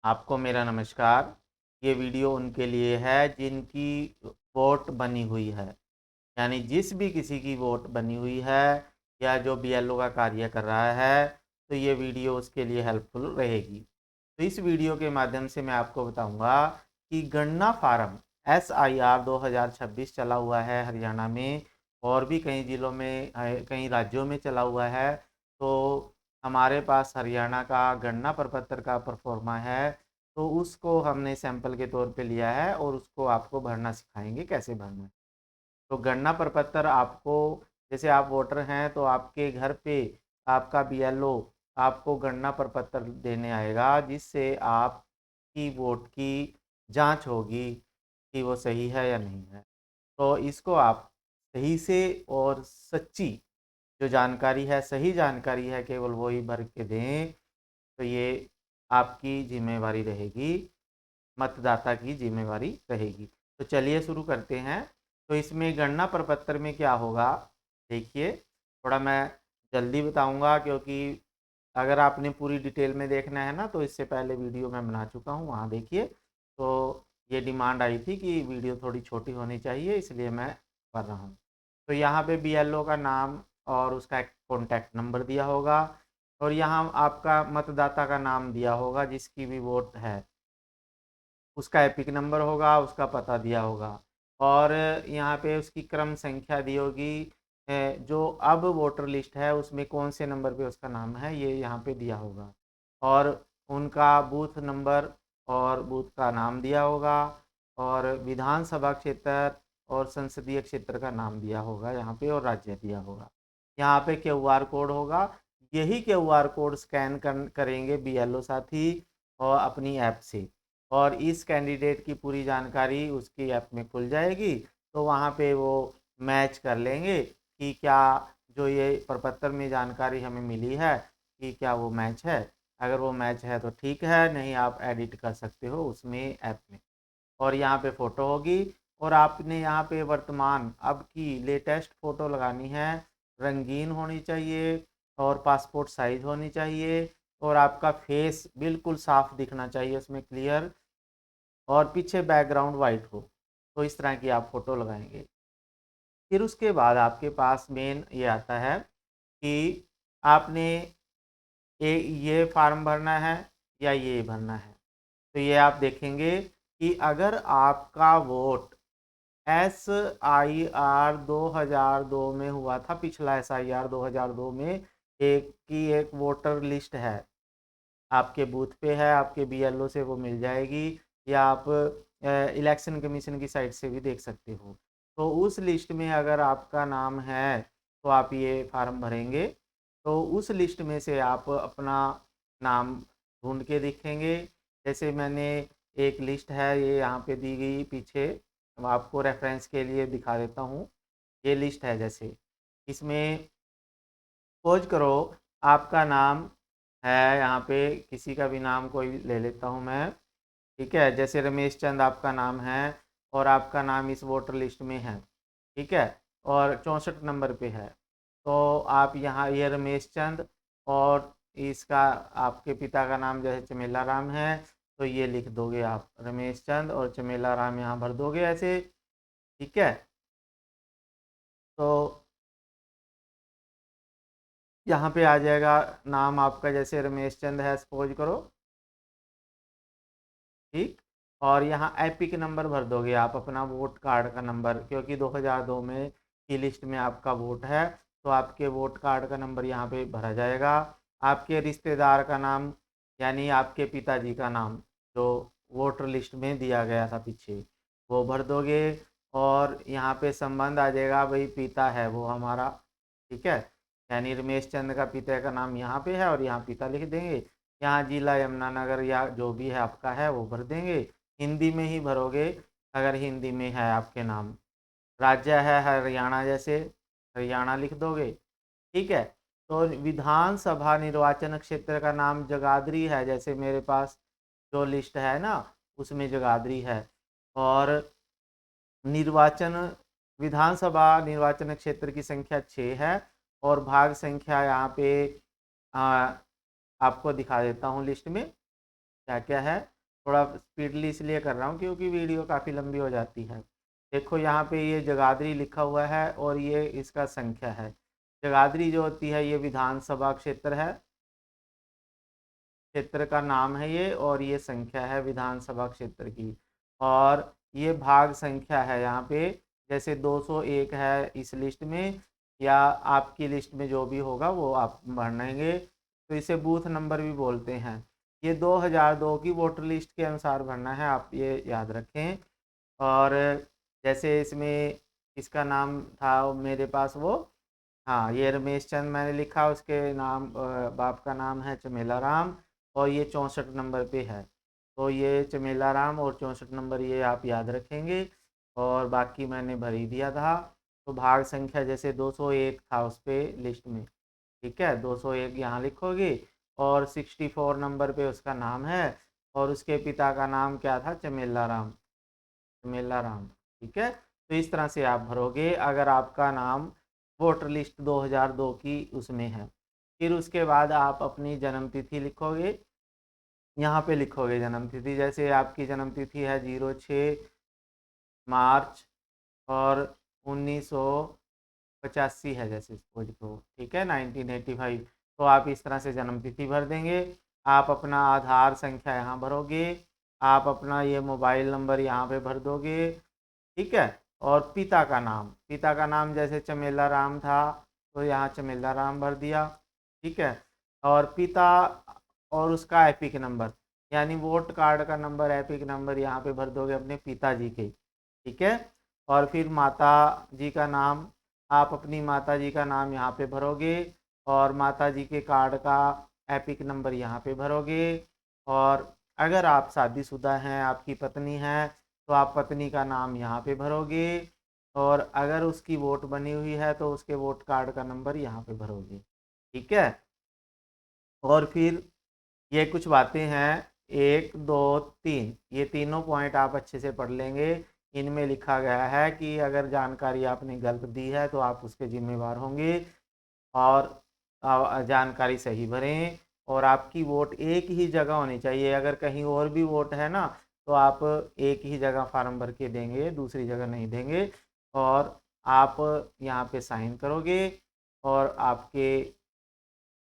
आपको मेरा नमस्कार। ये वीडियो उनके लिए है जिनकी वोट बनी हुई है, यानी जिस भी किसी की वोट बनी हुई है या जो बीएलओ का कार्य कर रहा है, तो ये वीडियो उसके लिए हेल्पफुल रहेगी। तो इस वीडियो के माध्यम से मैं आपको बताऊंगा कि गणना फार्म SIR 2026 चला हुआ है हरियाणा में, और भी कई ज़िलों में कई राज्यों में चला हुआ है। तो हमारे पास हरियाणा का गणना प्रपत्र का परफॉर्मा है, तो उसको हमने सैंपल के तौर पे लिया है और उसको आपको भरना सिखाएंगे कैसे भरना है। तो गणना प्रपत्र आपको, जैसे आप वोटर हैं तो आपके घर पे आपका बीएलओ आपको गणना प्रपत्र देने आएगा, जिससे आपकी वोट की जांच होगी कि वो सही है या नहीं है। तो इसको आप सही से और सच्ची जो जानकारी है, सही जानकारी है, केवल वही भर के दें। तो ये आपकी जिम्मेवारी रहेगी, मतदाता की जिम्मेवारी रहेगी। तो चलिए शुरू करते हैं। तो इसमें गणना प्रपत्र में क्या होगा, देखिए, थोड़ा मैं जल्दी बताऊंगा क्योंकि अगर आपने पूरी डिटेल में देखना है ना, तो इससे पहले वीडियो मैं बना चुका हूँ, वहाँ देखिए। तो ये डिमांड आई थी कि वीडियो थोड़ी छोटी होनी चाहिए, इसलिए मैं कर रहा हूँ। तो यहाँ पे बीएलओ का नाम और उसका कॉन्टैक्ट नंबर दिया होगा, और यहाँ आपका मतदाता का नाम दिया होगा जिसकी भी वोट है, उसका एपिक नंबर होगा, उसका पता दिया होगा, और यहाँ पे उसकी क्रम संख्या दी होगी। जो अब वोटर लिस्ट है उसमें कौन से नंबर पे उसका नाम है, ये यहाँ पे दिया होगा, और उनका बूथ नंबर और बूथ का नाम दिया होगा, और विधानसभा क्षेत्र और संसदीय क्षेत्र का नाम दिया होगा यहाँ पे, और राज्य दिया होगा। यहाँ पे QR कोड होगा। यही QR कोड स्कैन करेंगे बीएलओ साथी और अपनी ऐप से, और इस कैंडिडेट की पूरी जानकारी उसकी ऐप में खुल जाएगी। तो वहाँ पे वो मैच कर लेंगे कि क्या जो ये प्रपत्र में जानकारी हमें मिली है कि क्या वो मैच है। अगर वो मैच है तो ठीक है, नहीं आप एडिट कर सकते हो उसमें, ऐप में। और यहाँ पे फ़ोटो होगी, और आपने यहाँ पे वर्तमान अब की लेटेस्ट फ़ोटो लगानी है। रंगीन होनी चाहिए, और पासपोर्ट साइज़ होनी चाहिए, और आपका फेस बिल्कुल साफ दिखना चाहिए उसमें, क्लियर, और पीछे बैकग्राउंड वाइट हो। तो इस तरह की आप फ़ोटो लगाएंगे। फिर उसके बाद आपके पास मेन ये आता है कि आपने ये फार्म भरना है या ये भरना है। तो ये आप देखेंगे कि अगर आपका वोट SIR 2002 में हुआ था, पिछला SIR 2002 में एक वोटर लिस्ट है, आपके बूथ पे है, आपके बीएलओ से वो मिल जाएगी, या आप इलेक्शन कमीशन की साइट से भी देख सकते हो। तो उस लिस्ट में अगर आपका नाम है तो आप ये फार्म भरेंगे। तो उस लिस्ट में से आप अपना नाम ढूंढ के देखेंगे। जैसे मैंने एक लिस्ट है, ये यहाँ पे दी गई पीछे, मैं आपको रेफरेंस के लिए दिखा देता हूँ। ये लिस्ट है, जैसे इसमें खोज करो, आपका नाम है यहाँ पे, किसी का भी नाम कोई ले लेता हूँ मैं, ठीक है, जैसे रमेश चंद आपका नाम है, और आपका नाम इस वोटर लिस्ट में है, ठीक है, और 64 नंबर पे है। तो आप यहाँ ये रमेश चंद, और इसका आपके पिता का नाम जैसे चमेला राम है, तो ये लिख दोगे आप, रमेश चंद और चमेला राम यहाँ भर दोगे ऐसे, ठीक है। तो यहाँ पे आ जाएगा नाम आपका, जैसे रमेश चंद है सपोज करो, ठीक। और यहाँ एपिक नंबर भर दोगे आप, अपना वोट कार्ड का नंबर, क्योंकि 2002 में की लिस्ट में आपका वोट है, तो आपके वोट कार्ड का नंबर यहाँ पे भरा जाएगा। आपके रिश्तेदार का नाम, यानी आपके पिताजी का नाम जो वोटर लिस्ट में दिया गया था पीछे, वो भर दोगे। और यहाँ पे संबंध आ जाएगा, भाई पिता है वो हमारा, ठीक है, यानी रमेश चंद का पिता का नाम यहाँ पे है, और यहाँ पिता लिख देंगे। यहाँ जिला यमुनानगर या जो भी है आपका है वो भर देंगे। हिंदी में ही भरोगे अगर हिंदी में है आपके नाम। राज्य है हरियाणा, जैसे हरियाणा लिख दोगे, ठीक है। तो विधानसभा निर्वाचन क्षेत्र का नाम जगाधरी है, जैसे मेरे पास जो लिस्ट है ना उसमें जगाधरी है। और निर्वाचन विधानसभा निर्वाचन क्षेत्र की संख्या 6 है, और भाग संख्या यहाँ पे आ, आपको दिखा देता हूँ लिस्ट में। क्या क्या है। थोड़ा स्पीडली इसलिए कर रहा हूँ क्योंकि वीडियो काफ़ी लंबी हो जाती है। देखो यहाँ पे ये जगाधरी लिखा हुआ है और ये इसका संख्या है। जगाधरी जो होती है ये विधानसभा क्षेत्र है, क्षेत्र का नाम है ये, और ये संख्या है विधानसभा क्षेत्र की। और ये भाग संख्या है यहाँ पे, जैसे 201 है इस लिस्ट में, या आपकी लिस्ट में जो भी होगा वो आप भरेंगे, तो इसे बूथ नंबर भी बोलते हैं। ये 2002 की वोटर लिस्ट के अनुसार भरना है, आप ये याद रखें। और जैसे इसमें इसका नाम था मेरे पास वो, हाँ ये रमेश चंद मैंने लिखा, उसके नाम बाप का नाम है चमेला राम, और ये 64 नंबर पे है। तो ये चमेला राम और 64 नंबर ये आप याद रखेंगे, और बाकी मैंने भर ही दिया था। तो भाग संख्या जैसे 201 था उस पे लिस्ट में, ठीक है, 201 यहाँ लिखोगे, और 64 नंबर पे उसका नाम है, और उसके पिता का नाम क्या था, चमेला राम, चमेला राम, ठीक है। तो इस तरह से आप भरोगे अगर आपका नाम वोटर लिस्ट 2002 की उसमें है। फिर उसके बाद आप अपनी जन्म तिथि लिखोगे, यहाँ पे लिखोगे जन्म तिथि, जैसे आपकी जन्म तिथि है 06 मार्च और 1985 है, जैसे सपोज करो, ठीक है, 1985। तो आप इस तरह से जन्म तिथि भर देंगे। आप अपना आधार संख्या यहाँ भरोगे, आप अपना ये मोबाइल नंबर यहाँ पे भर दोगे, ठीक है। और पिता का नाम जैसे चमेला राम था तो यहाँ चमेला राम भर दिया, ठीक है। और पिता और उसका एपिक नंबर, यानी वोट कार्ड का नंबर, एपिक नंबर यहाँ पे भर दोगे अपने पिताजी के, ठीक है। और फिर माता जी का नाम, आप अपनी माता जी का नाम यहाँ पे भरोगे, और माता जी के कार्ड का एपिक नंबर यहाँ पे भरोगे। और अगर आप शादीशुदा हैं, आपकी पत्नी है, तो आप पत्नी का नाम यहाँ पे भरोगे, और अगर उसकी वोट बनी हुई है तो उसके वोट कार्ड का नंबर यहाँ पे भरोगे, ठीक है। और फिर ये कुछ बातें हैं, 1 2 3, ये तीनों पॉइंट आप अच्छे से पढ़ लेंगे। इनमें लिखा गया है कि अगर जानकारी आपने गलत दी है तो आप उसके जिम्मेवार होंगे, और जानकारी सही भरें, और आपकी वोट एक ही जगह होनी चाहिए। अगर कहीं और भी वोट है ना, तो आप एक ही जगह फार्म भर के देंगे, दूसरी जगह नहीं देंगे। और आप यहाँ पे साइन करोगे, और आपके,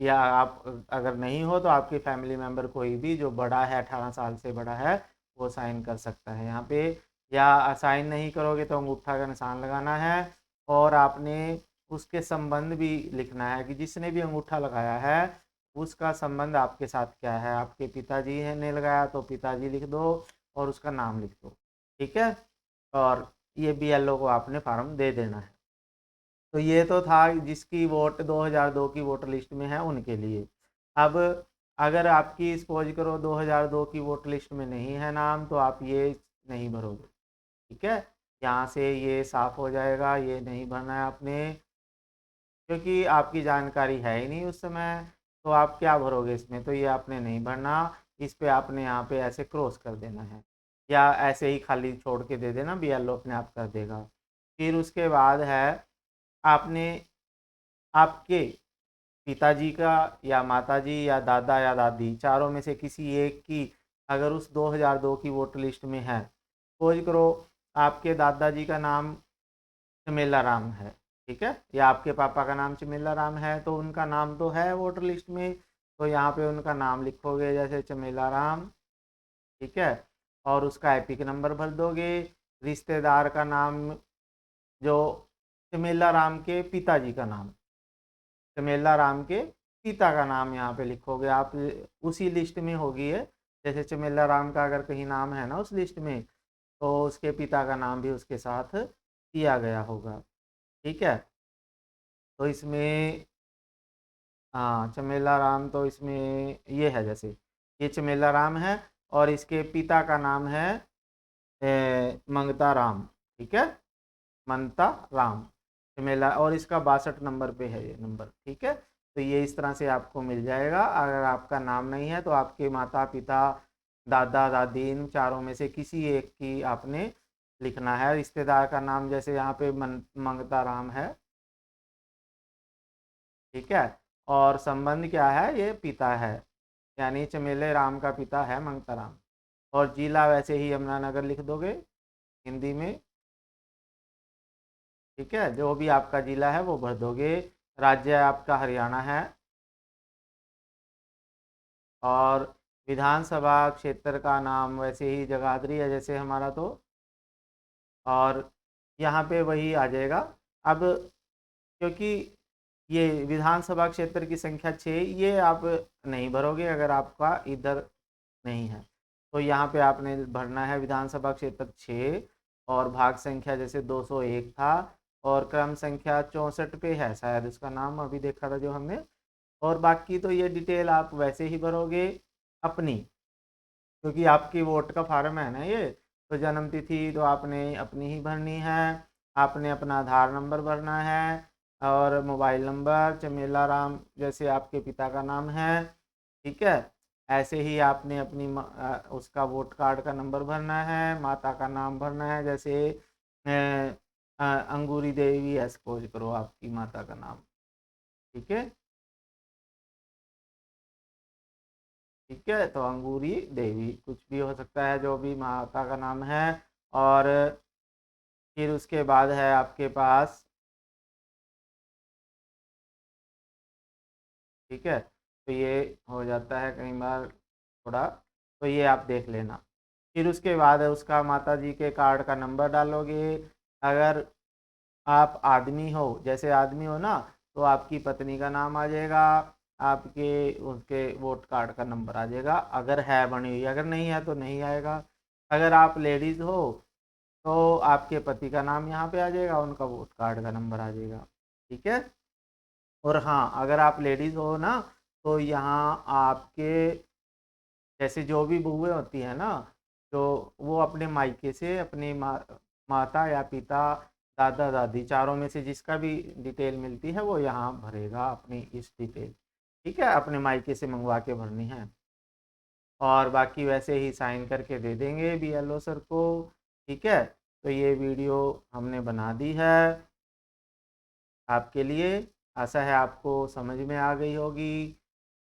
या आप अगर नहीं हो तो आपके फैमिली मेम्बर कोई भी जो बड़ा है, 18 साल से बड़ा है, वो साइन कर सकता है यहाँ पे। या साइन नहीं करोगे तो अंगूठा का निशान लगाना है, और आपने उसके संबंध भी लिखना है कि जिसने भी अंगूठा लगाया है उसका संबंध आपके साथ क्या है। आपके पिताजी ने लगाया तो पिताजी लिख दो, और उसका नाम लिख दो, ठीक है। और ये BLO को आपने फार्म दे देना है। तो ये तो था जिसकी वोट 2002 की वोटर लिस्ट में है उनके लिए। अब अगर आपकी सपोज करो 2002 की वोटर लिस्ट में नहीं है नाम, तो आप ये नहीं भरोगे, ठीक है। यहाँ से ये साफ हो जाएगा, ये नहीं भरना है आपने, क्योंकि आपकी जानकारी है ही नहीं उस समय, तो आप क्या भरोगे इसमें, तो ये आपने नहीं भरना। इस पे आपने यहाँ पे ऐसे क्रॉस कर देना है, या ऐसे ही खाली छोड़ के दे देना, BLO अपने आप कर देगा। फिर उसके बाद है, आपने आपके पिताजी का, या माताजी, या दादा या दादी, चारों में से किसी एक की अगर उस 2002 की वोटर लिस्ट में है, खोज करो आपके दादाजी का नाम चमेला राम है, ठीक है, या आपके पापा का नाम चमेला राम है, तो उनका नाम तो है वोटर लिस्ट में, तो यहाँ पे उनका नाम लिखोगे जैसे चमेला राम, ठीक है। और उसका एपिक नंबर भर दोगे। रिश्तेदार का नाम, जो चमेला राम के पिताजी का नाम, चमेला राम के पिता का नाम यहाँ पे लिखोगे आप, उसी लिस्ट में होगी है। जैसे चमेला राम का अगर कहीं नाम है ना उस लिस्ट में, तो उसके पिता का नाम भी उसके साथ दिया गया होगा, ठीक है। तो इसमें, हाँ चमेला राम तो इसमें ये है, जैसे ये चमेला राम है, और इसके पिता का नाम है मंगता राम, ठीक है, मनता राम चमेला, और इसका 62 नंबर पे है ये नंबर, ठीक है। तो ये इस तरह से आपको मिल जाएगा। अगर आपका नाम नहीं है तो आपके माता पिता, दादा दादी, इन चारों में से किसी एक की आपने लिखना है। रिश्तेदार का नाम जैसे यहाँ पे मंगता राम है, ठीक है, और संबंध क्या है, ये पिता है, यानी चमेले राम का पिता है मंगता राम। और जिला वैसे ही यमुनानगर लिख दोगे हिंदी में, ठीक है, जो भी आपका जिला है वो भर दोगे। राज्य आपका हरियाणा है। और विधानसभा क्षेत्र का नाम वैसे ही जगाधरी है जैसे हमारा, तो और यहाँ पे वही आ जाएगा। अब क्योंकि ये विधानसभा क्षेत्र की संख्या 6, ये आप नहीं भरोगे अगर आपका इधर नहीं है, तो यहाँ पे आपने भरना है विधानसभा क्षेत्र 6, और भाग संख्या जैसे 201 था, और क्रम संख्या 64 पे है शायद इसका नाम, अभी देखा था जो हमने। और बाकी तो ये डिटेल आप वैसे ही भरोगे अपनी, क्योंकि आपकी वोट का फार्म है ना ये, तो जन्म तिथि तो आपने अपनी ही भरनी है। आपने अपना आधार नंबर भरना है, और मोबाइल नंबर चमेला राम जैसे आपके पिता का नाम है, ठीक है। ऐसे ही आपने अपनी उसका वोट कार्ड का नंबर भरना है, माता का नाम भरना है, जैसे अंगूरी देवी है सपोज करो आपकी माता का नाम, ठीक है। ठीक है, तो अंगूरी देवी कुछ भी हो सकता है जो भी माता का नाम है। और फिर उसके बाद है आपके पास, ठीक है, तो ये हो जाता है कई बार थोड़ा, तो ये आप देख लेना। फिर उसके बाद है उसका माता जी के कार्ड का नंबर डालोगे। अगर आप आदमी हो, जैसे आदमी हो ना, तो आपकी पत्नी का नाम आ जाएगा, आपके उसके वोट कार्ड का नंबर आ जाएगा अगर है बनी हुई, अगर नहीं है तो नहीं आएगा। अगर आप लेडीज़ हो तो आपके पति का नाम यहाँ पे आ जाएगा, उनका वोट कार्ड का नंबर आ जाएगा, ठीक है। और हाँ, अगर आप लेडीज़ हो ना, तो यहाँ आपके जैसे जो भी बहुएं होती हैं ना, तो वो अपने मायके से अपनी माता या पिता, दादा दादी चारों में से जिसका भी डिटेल मिलती है वो यहाँ भरेगा अपनी इस डिटेल, ठीक है, अपने मायके से मंगवा के भरनी है। और बाकी वैसे ही साइन करके दे देंगे बीएलओ सर को, ठीक है। तो ये वीडियो हमने बना दी है आपके लिए, आशा है आपको समझ में आ गई होगी।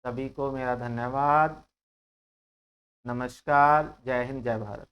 सभी को मेरा धन्यवाद। नमस्कार, जय हिंद, जय भारत।